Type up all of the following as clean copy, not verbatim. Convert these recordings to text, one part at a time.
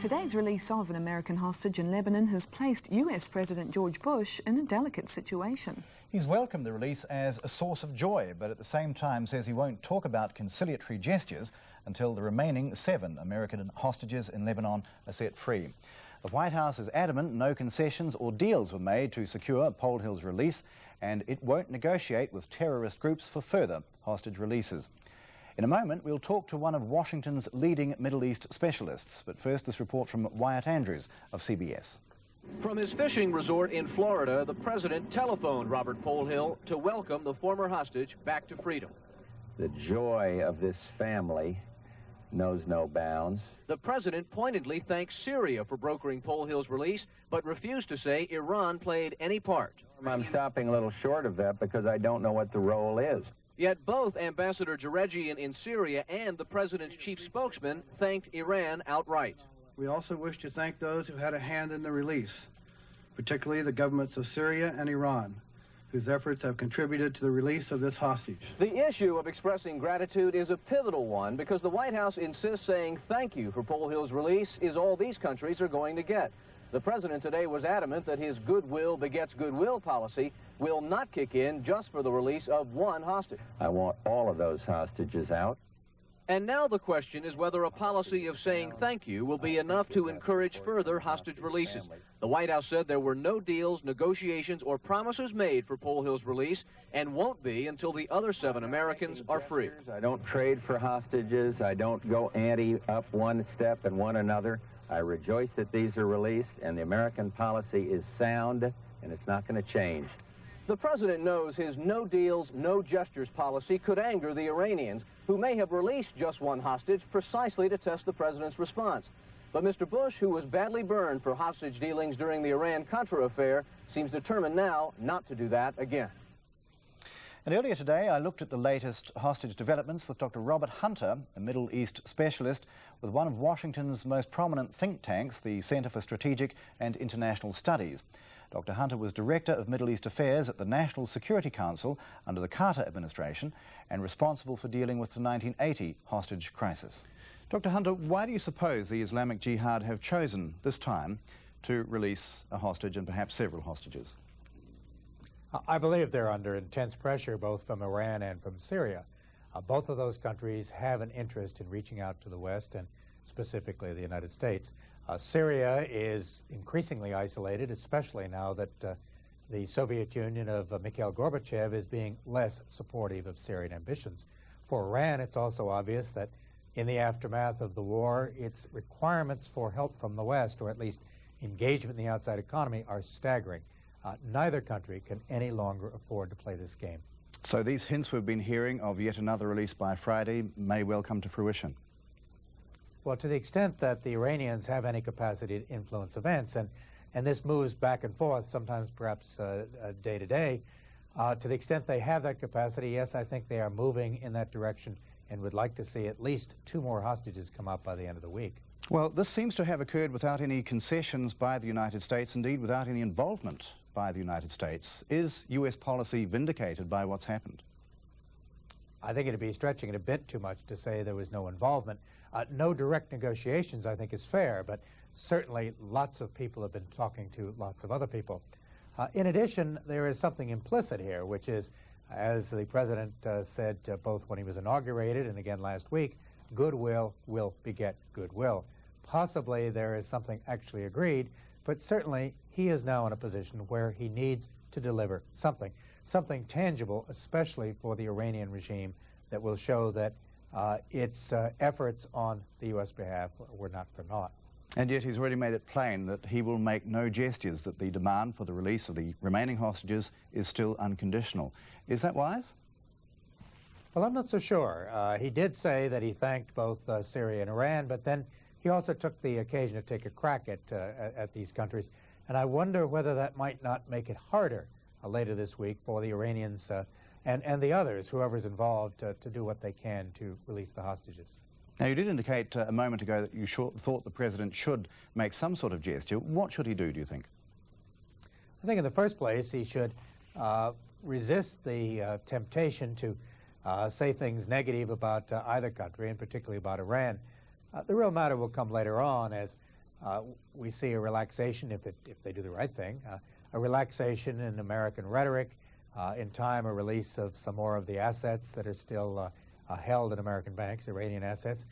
Today's release of an American hostage in Lebanon has placed US President George Bush in a delicate situation. He's welcomed the release as a source of joy, but at the same time says he won't talk about conciliatory gestures until the remaining 7 American hostages in Lebanon are set free. The White House is adamant no concessions or deals were made to secure Polhill's release, and it won't negotiate with terrorist groups for further hostage releases. In a moment, we'll talk to one of Washington's leading Middle East specialists. But first, this report from Wyatt Andrews of CBS. From his fishing resort in Florida, the president telephoned Robert Polhill to welcome the former hostage back to freedom. The joy of this family knows no bounds. The president pointedly thanked Syria for brokering Polhill's release, but refused to say Iran played any part. I'm stopping a little short of that because I don't know what the role is. Yet both Ambassador Jaregian in Syria and the president's chief spokesman thanked Iran outright. We also wish to thank those who had a hand in the release, particularly the governments of Syria and Iran, whose efforts have contributed to the release of this hostage. The issue of expressing gratitude is a pivotal one because the White House insists saying thank you for Polhill's release is all these countries are going to get. The president today was adamant that his goodwill begets goodwill policy will not kick in just for the release of one hostage. I want all of those hostages out. And now the question is whether a policy of saying thank you will be enough to encourage further hostage releases. The White House said there were no deals, negotiations, or promises made for Polhill's release and won't be until the other 7 Americans are free. I don't trade for hostages. I don't go ante up one step and one another. I rejoice that these are released, and the American policy is sound, and it's not going to change. The president knows his no deals, no gestures policy could anger the Iranians, who may have released just one hostage precisely to test the president's response. But Mr. Bush, who was badly burned for hostage dealings during the Iran-Contra affair, seems determined now not to do that again. And earlier today, I looked at the latest hostage developments with Dr. Robert Hunter, a Middle East specialist with one of Washington's most prominent think tanks, the Center for Strategic and International Studies. Dr. Hunter was Director of Middle East Affairs at the National Security Council under the Carter administration and responsible for dealing with the 1980 hostage crisis. Dr. Hunter, why do you suppose the Islamic Jihad have chosen this time to release a hostage and perhaps several hostages? I believe they're under intense pressure both from Iran and from Syria. Both of those countries have an interest in reaching out to the West and specifically the United States. Syria is increasingly isolated, especially now that the Soviet Union of Mikhail Gorbachev is being less supportive of Syrian ambitions. For Iran, it's also obvious that in the aftermath of the war, its requirements for help from the West, or at least engagement in the outside economy, are staggering. Neither country can any longer afford to play this game. So these hints we've been hearing of yet another release by Friday may well come to fruition. Well, to the extent that the Iranians have any capacity to influence events, and this moves back and forth, sometimes perhaps day to day, to the extent they have that capacity, yes, I think they are moving in that direction and would like to see at least 2 more hostages come out by the end of the week. Well, this seems to have occurred without any concessions by the United States, indeed without any involvement by the United States. Is U.S. policy vindicated by what's happened? I think it'd be stretching it a bit too much to say there was no involvement. No direct negotiations, I think, is fair, but certainly lots of people have been talking to lots of other people. In addition, there is something implicit here, which is, as the president said both when he was inaugurated and again last week, goodwill will beget goodwill. Possibly there is something actually agreed, but certainly he is now in a position where he needs to deliver something tangible, especially for the Iranian regime, that will show that its efforts on the U.S. behalf were not for naught. And yet he's already made it plain that he will make no gestures, that the demand for the release of the remaining hostages is still unconditional. Is that wise? Well, I'm not so sure. He did say that he thanked both Syria and Iran, but then he also took the occasion to take a crack at these countries. And I wonder whether that might not make it harder later this week for the Iranians and the others, whoever's involved, to do what they can to release the hostages. Now, you did indicate a moment ago that you thought the president should make some sort of gesture. What should he do you think? I think in the first place he should resist the temptation to say things negative about either country, and particularly about Iran. The real matter will come later on as We see a relaxation, if they do the right thing, a relaxation in American rhetoric, in time a release of some more of the assets that are still held in American banks, Iranian assets,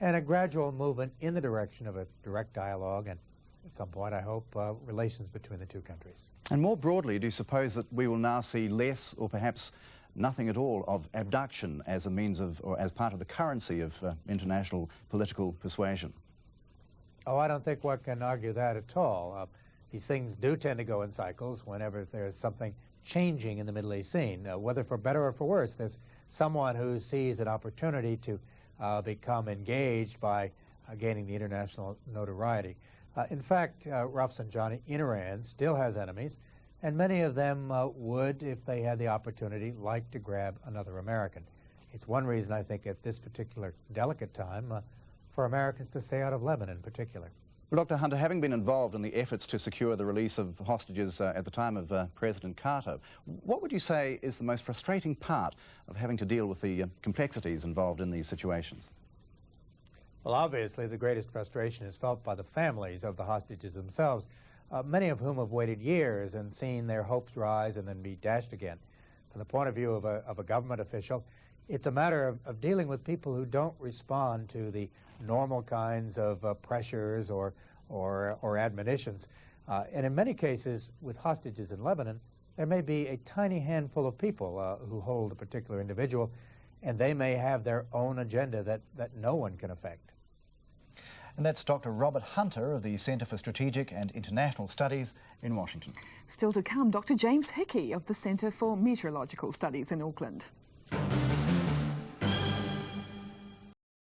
and a gradual movement in the direction of a direct dialogue and, at some point, I hope, relations between the two countries. And more broadly, do you suppose that we will now see less or perhaps nothing at all of abduction as a means of, or as part of the currency of international political persuasion? Oh, I don't think one can argue that at all. These things do tend to go in cycles whenever there's something changing in the Middle East scene, whether for better or for worse. There's someone who sees an opportunity to become engaged by gaining the international notoriety. In fact, Rafsanjani in Iran still has enemies, and many of them would, if they had the opportunity, like to grab another American. It's one reason, I think, at this particular delicate time, for Americans to stay out of Lebanon in particular. Well, Dr. Hunter, having been involved in the efforts to secure the release of hostages at the time of President Carter, what would you say is the most frustrating part of having to deal with the complexities involved in these situations? Well, obviously, the greatest frustration is felt by the families of the hostages themselves, many of whom have waited years and seen their hopes rise and then be dashed again. From the point of view of a government official, it's a matter of dealing with people who don't respond to the normal kinds of pressures or admonitions. And in many cases, with hostages in Lebanon, there may be a tiny handful of people who hold a particular individual, and they may have their own agenda that no one can affect. And that's Dr. Robert Hunter of the Centre for Strategic and International Studies in Washington. Still to come, Dr. James Hickey of the Centre for Meteorological Studies in Auckland.